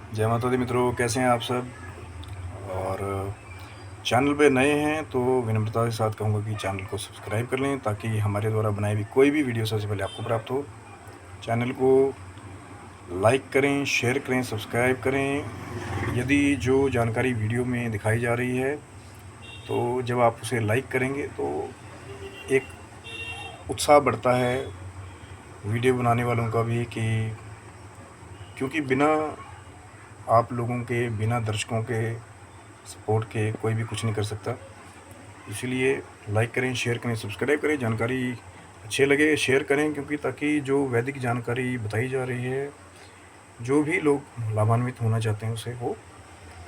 जय माता दी मित्रों, कैसे हैं आप सब। और चैनल पे नए हैं तो विनम्रता के साथ कहूँगा कि चैनल को सब्सक्राइब कर लें ताकि हमारे द्वारा बनाई हुई कोई भी वीडियो सबसे पहले आपको प्राप्त हो। चैनल को लाइक करें, शेयर करें, सब्सक्राइब करें। यदि जो जानकारी वीडियो में दिखाई जा रही है तो जब आप उसे लाइक करेंगे तो एक उत्साह बढ़ता है वीडियो बनाने वालों का भी, कि क्योंकि बिना आप लोगों के, बिना दर्शकों के सपोर्ट के कोई भी कुछ नहीं कर सकता। इसीलिए लाइक करें, शेयर करें, सब्सक्राइब करें। जानकारी अच्छे लगे शेयर करें, क्योंकि ताकि जो वैदिक जानकारी बताई जा रही है, जो भी लोग लाभान्वित होना चाहते हैं उसे वो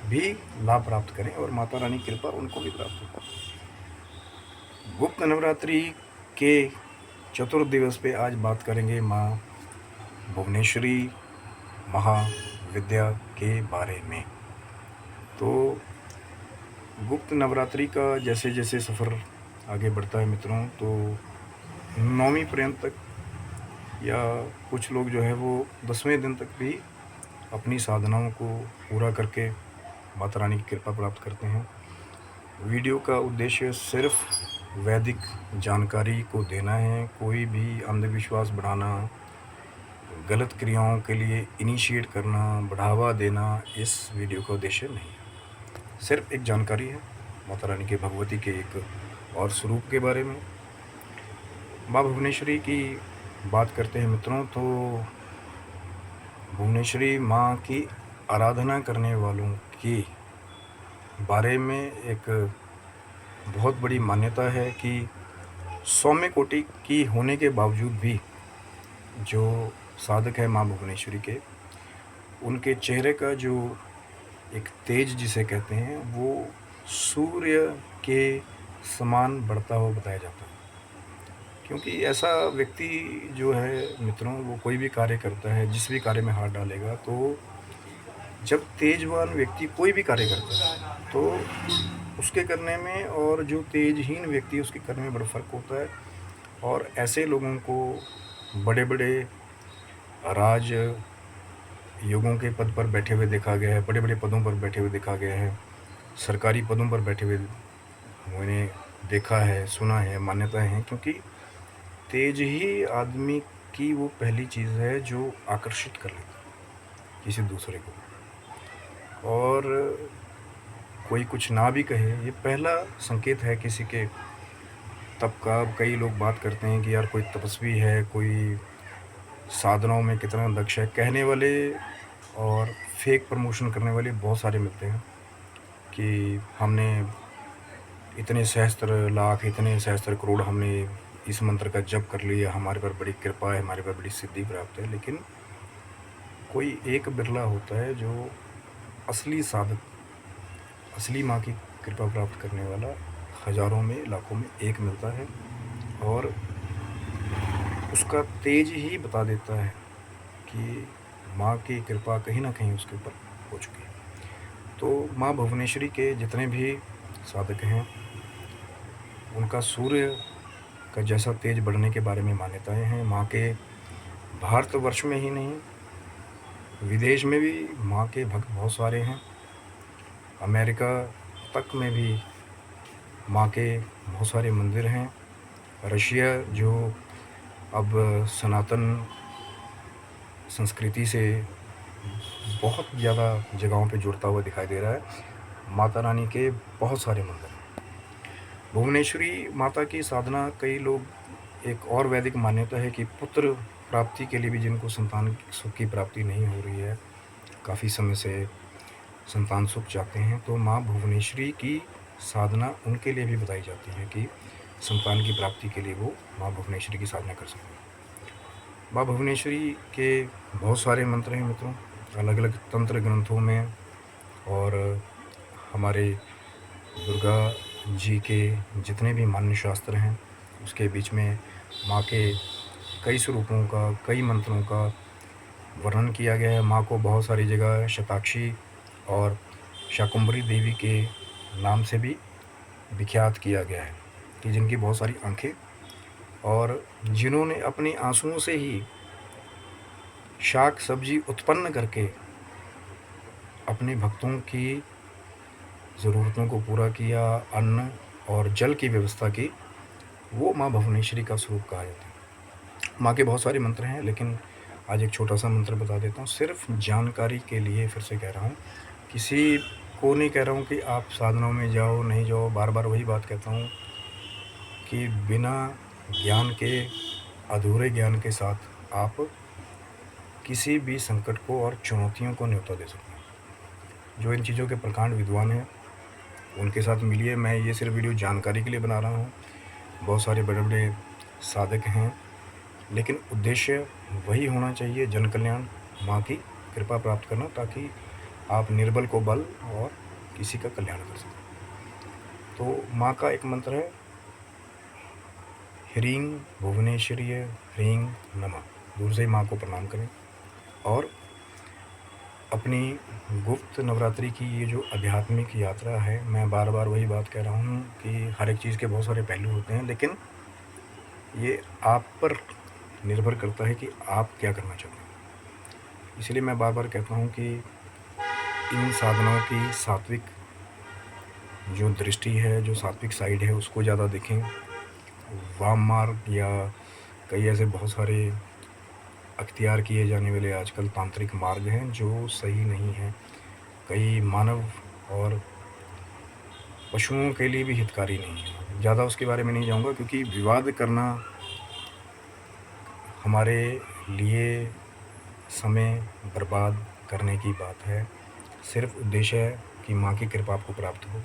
भी लाभ प्राप्त करें और माता रानी की कृपा उनको भी प्राप्त हो। गुप्त नवरात्रि के चतुर्थ दिवस पे आज बात करेंगे माँ भुवनेश्वरी महाविद्या के बारे में। तो गुप्त नवरात्रि का जैसे जैसे सफ़र आगे बढ़ता है मित्रों, तो 9वीं पर्यंत तक, या कुछ लोग जो है वो 10वें दिन तक भी अपनी साधनाओं को पूरा करके माता रानी की कृपा प्राप्त करते हैं। वीडियो का उद्देश्य सिर्फ वैदिक जानकारी को देना है। कोई भी अंधविश्वास बढ़ाना, गलत क्रियाओं के लिए इनिशिएट करना, बढ़ावा देना, इस वीडियो का उद्देश्य नहीं है। सिर्फ एक जानकारी है माता रानी के, भगवती के एक और स्वरूप के बारे में। माँ भुवनेश्वरी की बात करते हैं मित्रों, तो भुवनेश्वरी माँ की आराधना करने वालों के बारे में एक बहुत बड़ी मान्यता है कि सौम्य कोटि की होने के बावजूद भी जो साधक है माँ भुवनेश्वरी के, उनके चेहरे का जो एक तेज जिसे कहते हैं वो सूर्य के समान बढ़ता हुआ बताया जाता है। क्योंकि ऐसा व्यक्ति जो है मित्रों, वो कोई भी कार्य करता है, जिस भी कार्य में हाथ डालेगा, तो जब तेजवान व्यक्ति कोई भी कार्य करता है तो उसके करने में और जो तेजहीन व्यक्ति उसके करने में बड़ा फ़र्क होता है। और ऐसे लोगों को बड़े बड़े राज योगों के पद पर बैठे हुए देखा गया है, बड़े बड़े पदों पर बैठे हुए देखा गया है, सरकारी पदों पर बैठे हुए मैंने देखा है, सुना है, मान्यताएं हैं। क्योंकि तेज ही आदमी की वो पहली चीज़ है जो आकर्षित कर लेती है किसी दूसरे को। और कोई कुछ ना भी कहे, ये पहला संकेत है किसी के तप का। कई लोग बात करते हैं कि यार कोई तपस्वी है, कोई साधनाओं में कितना दक्ष है, कहने वाले और फेक प्रमोशन करने वाले बहुत सारे मिलते हैं कि हमने इतने सहस्त्र लाख, इतने सहस्त्र करोड़ हमने इस मंत्र का जप कर लिया, हमारे पर बड़ी कृपा है, हमारे पर बड़ी सिद्धि प्राप्त है। लेकिन कोई एक बिरला होता है जो असली साधक, असली माँ की कृपा प्राप्त करने वाला हज़ारों में, लाखों में एक मिलता है, और उसका तेज ही बता देता है कि माँ की कृपा कहीं ना कहीं उसके ऊपर हो चुकी है। तो माँ भुवनेश्वरी के जितने भी साधक हैं, उनका सूर्य का जैसा तेज बढ़ने के बारे में मान्यताएं हैं। माँ के भारतवर्ष में ही नहीं, विदेश में भी माँ के भक्त बहुत सारे हैं। अमेरिका तक में भी माँ के बहुत सारे मंदिर हैं। रशिया जो अब सनातन संस्कृति से बहुत ज़्यादा जगहों पे जुड़ता हुआ दिखाई दे रहा है, माता रानी के बहुत सारे मंदिर हैं। भुवनेश्वरी माता की साधना, कई लोग, एक और वैदिक मान्यता है कि पुत्र प्राप्ति के लिए भी, जिनको संतान सुख की प्राप्ति नहीं हो रही है, काफ़ी समय से संतान सुख चाहते हैं, तो माँ भुवनेश्वरी की साधना उनके लिए भी बताई जाती है कि संतान की प्राप्ति के लिए वो माँ भुवनेश्वरी की साधना कर सकते हैं। माँ भुवनेश्वरी के बहुत सारे मंत्र हैं मित्रों, अलग अलग तंत्र ग्रंथों में, और हमारे दुर्गा जी के जितने भी मान्य शास्त्र हैं उसके बीच में माँ के कई स्वरूपों का, कई मंत्रों का वर्णन किया गया है। माँ को बहुत सारी जगह शताक्षी और शाकुंभरी देवी के नाम से भी विख्यात किया गया है, कि जिनकी बहुत सारी आंखें, और जिन्होंने अपने आंसुओं से ही शाक सब्जी उत्पन्न करके अपने भक्तों की ज़रूरतों को पूरा किया, अन्न और जल की व्यवस्था की, वो माँ भुवनेश्वरी का स्वरूप कहा जाता है। माँ के बहुत सारे मंत्र हैं, लेकिन आज एक छोटा-सा मंत्र बता देता हूँ, सिर्फ़ जानकारी के लिए फिर से कह रहा हूँ। किसी को नहीं कह रहा हूँ कि आप साधनाओं में जाओ, नहीं जाओ, बार-बार वही बात कहता हूँ कि बिना ज्ञान के, अधूरे ज्ञान के साथ आप किसी भी संकट को और चुनौतियों को न्योता दे सकते हैं। जो इन चीज़ों के प्रकांड विद्वान हैं, उनके साथ मिलिए। मैं ये सिर्फ वीडियो जानकारी के लिए बना रहा हूँ। बहुत सारे बड़े-बड़े साधक हैं, लेकिन उद्देश्य वही होना चाहिए, जन कल्याण, माँ की कृपा प्राप्त करना, ताकि आप निर्बल को बल और किसी का कल्याण कर सकें। तो माँ का एक मंत्र है, ह्रीं भुवनेश्वरीय ह्रीं नमः। दूर से ही माँ को प्रणाम करें। और अपनी गुप्त नवरात्रि की ये जो आध्यात्मिक यात्रा है, मैं बार-बार वही बात कह रहा हूँ कि हर एक चीज़ के बहुत सारे पहलू होते हैं, लेकिन ये आप पर निर्भर करता है कि आप क्या करना चाहते हैं। इसलिए मैं बार-बार कहता हूँ कि इन साधनाओं की सात्विक जो दृष्टि है, जो सात्विक साइड है, उसको ज़्यादा देखें। वाम मार्ग या कई ऐसे बहुत सारे अख्तियार किए जाने वाले आजकल तांत्रिक मार्ग हैं जो सही नहीं हैं। कई मानव और पशुओं के लिए भी हितकारी नहीं है। ज़्यादा उसके बारे में नहीं जाऊँगा, क्योंकि विवाद करना हमारे लिए समय बर्बाद करने की बात है। सिर्फ उद्देश्य है कि माँ की कृपा आपको प्राप्त हो,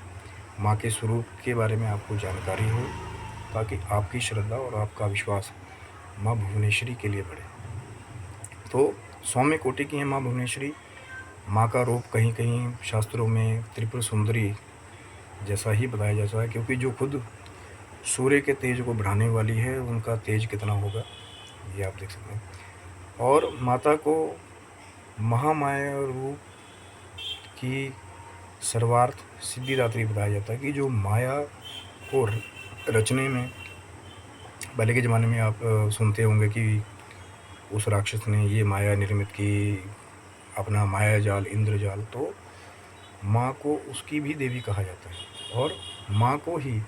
माँ के स्वरूप के बारे में आपको जानकारी हो, ताकि आपकी श्रद्धा और आपका विश्वास माँ भुवनेश्वरी के लिए बढ़े। तो सौम्य कोटि की है माँ भुवनेश्वरी। माँ का रूप कहीं कहीं शास्त्रों में त्रिपुर सुंदरी जैसा ही बताया जाता है, क्योंकि जो खुद सूर्य के तेज को बढ़ाने वाली है, उनका तेज कितना होगा ये आप देख सकते हैं। और माता को महामाया रूप की सर्वार्थ सिद्धिदात्री बताया जाता है, कि जो माया को रचने में, पहले के ज़माने में आप सुनते होंगे कि उस राक्षस ने ये माया निर्मित की, अपना माया जाल, इंद्रजाल। तो माँ को उसकी भी देवी कहा जाता है, और माँ को ही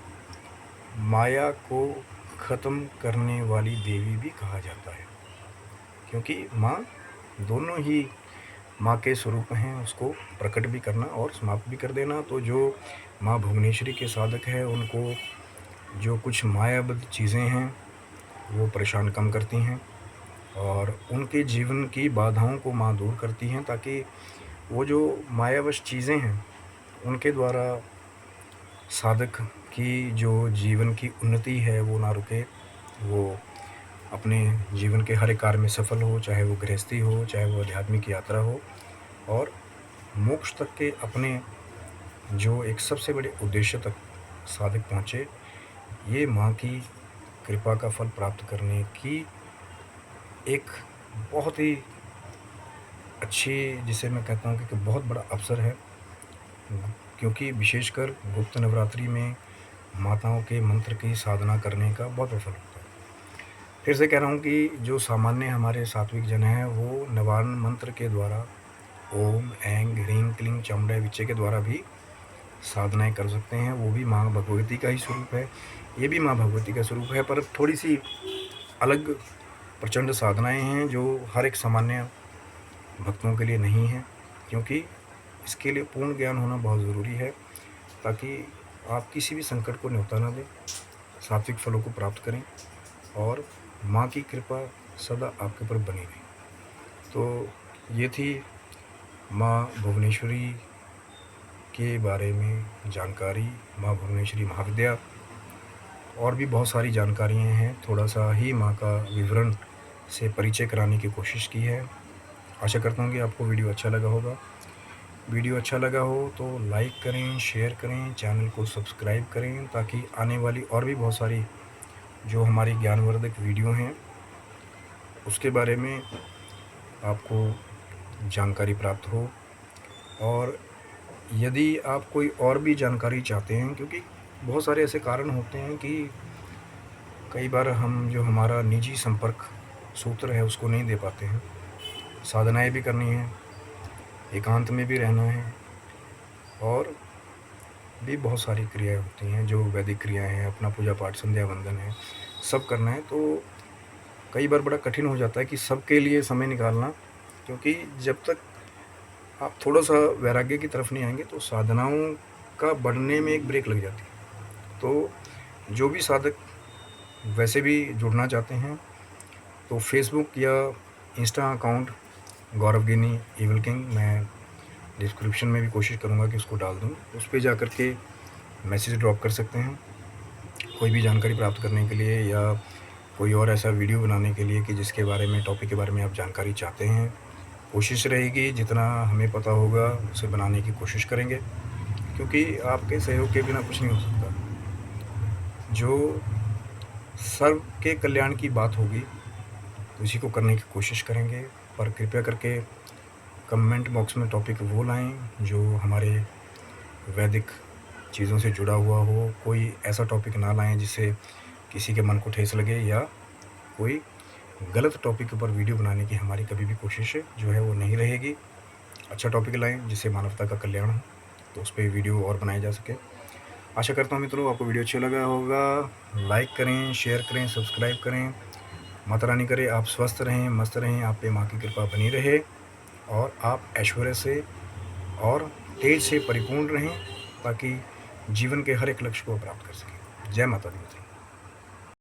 माया को ख़त्म करने वाली देवी भी कहा जाता है, क्योंकि माँ दोनों ही माँ के स्वरूप हैं, उसको प्रकट भी करना और समाप्त भी कर देना। तो जो माँ भुवनेश्वरी के साधक हैं, उनको जो कुछ मायाबद्ध चीज़ें हैं वो परेशान कम करती हैं, और उनके जीवन की बाधाओं को माँ दूर करती हैं, ताकि वो जो मायावश चीज़ें हैं उनके द्वारा साधक की जो जीवन की उन्नति है वो ना रुके, वो अपने जीवन के हर एक कार्य में सफल हो, चाहे वो गृहस्थी हो, चाहे वो आध्यात्मिक यात्रा हो, और मोक्ष तक के अपने जो एक सबसे बड़े उद्देश्य तक साधक पहुँचे। ये माँ की कृपा का फल प्राप्त करने की एक बहुत ही अच्छी, जिसे मैं कहता हूँ कि बहुत बड़ा अवसर है, क्योंकि विशेषकर गुप्त नवरात्रि में माताओं के मंत्र की साधना करने का बहुत फल होता है। फिर से कह रहा हूँ कि जो सामान्य हमारे सात्विक जन हैं, वो नवान्न मंत्र के द्वारा ओम ऐं ह्रीं क्लीं चामुंडाय विच्चे के द्वारा भी साधनाएं कर सकते हैं। वो भी माँ भगवती का ही स्वरूप है, ये भी माँ भगवती का स्वरूप है, पर थोड़ी सी अलग प्रचंड साधनाएं हैं जो हर एक सामान्य भक्तों के लिए नहीं है, क्योंकि इसके लिए पूर्ण ज्ञान होना बहुत ज़रूरी है, ताकि आप किसी भी संकट को न्योता ना दें, सात्विक फलों को प्राप्त करें, और माँ की कृपा सदा आपके ऊपर बनी रहे। तो ये थी माँ भुवनेश्वरी के बारे में जानकारी, माँ भुवनेश्वरी महाविद्या। और भी बहुत सारी जानकारियाँ हैं, थोड़ा सा ही माँ का विवरण से परिचय कराने की कोशिश की है। आशा करता हूँ कि आपको वीडियो अच्छा लगा होगा। वीडियो अच्छा लगा हो तो लाइक करें, शेयर करें, चैनल को सब्सक्राइब करें, ताकि आने वाली और भी बहुत सारी जो हमारी ज्ञानवर्धक वीडियो हैं उसके बारे में आपको जानकारी प्राप्त हो। और यदि आप कोई और भी जानकारी चाहते हैं, क्योंकि बहुत सारे ऐसे कारण होते हैं कि कई बार हम जो हमारा निजी संपर्क सूत्र है उसको नहीं दे पाते हैं, साधनाएं भी करनी हैं, एकांत में भी रहना है, और भी बहुत सारी क्रियाएँ होती हैं जो वैदिक क्रियाएँ हैं, अपना पूजा पाठ, संध्या वंदन है, सब करना है। तो कई बार बड़ा कठिन हो जाता है कि सबके लिए समय निकालना, क्योंकि जब तक आप थोड़ा-सा वैराग्य की तरफ नहीं आएँगे तो साधनाओं का बढ़ने में एक ब्रेक लग जाती है। तो जो भी साधक वैसे भी जुड़ना चाहते हैं, तो फ़ेसबुक या इंस्टा अकाउंट गौरव गिनी इविल किंग, मैं डिस्क्रिप्शन में भी कोशिश करूँगा कि उसको डाल दूँ। उस पे जाकर के मैसेज ड्रॉप कर सकते हैं, कोई भी जानकारी प्राप्त करने के लिए या कोई और ऐसा वीडियो बनाने के लिए कि जिसके बारे में, टॉपिक के बारे में आप जानकारी चाहते हैं। कोशिश रहेगी जितना हमें पता होगा उसे बनाने की कोशिश करेंगे, क्योंकि आपके सहयोग के बिना कुछ नहीं हो सकता। जो सर्व के कल्याण की बात होगी तो इसी को करने की कोशिश करेंगे, पर कृपया करके कमेंट बॉक्स में टॉपिक वो लाएँ जो हमारे वैदिक चीज़ों से जुड़ा हुआ हो। कोई ऐसा टॉपिक ना लाएँ जिससे किसी के मन को ठेस लगे, या कोई गलत टॉपिक के ऊपर वीडियो बनाने की हमारी कभी भी कोशिश जो है वो नहीं रहेगी। अच्छा टॉपिक लाएँ जिससे मानवता का कल्याण हो, तो उस पे वीडियो और बनाए जा सके। आशा करता हूँ मित्रों आपको वीडियो अच्छा लगा होगा। लाइक करें, शेयर करें, सब्सक्राइब करें। माता रानी करे आप स्वस्थ रहें, मस्त रहें, आप पे माँ की कृपा बनी रहे और आप ऐश्वर्य से और तेज से परिपूर्ण रहें, ताकि जीवन के हर एक लक्ष्य को प्राप्त कर सकें। जय माता दी मित्रों।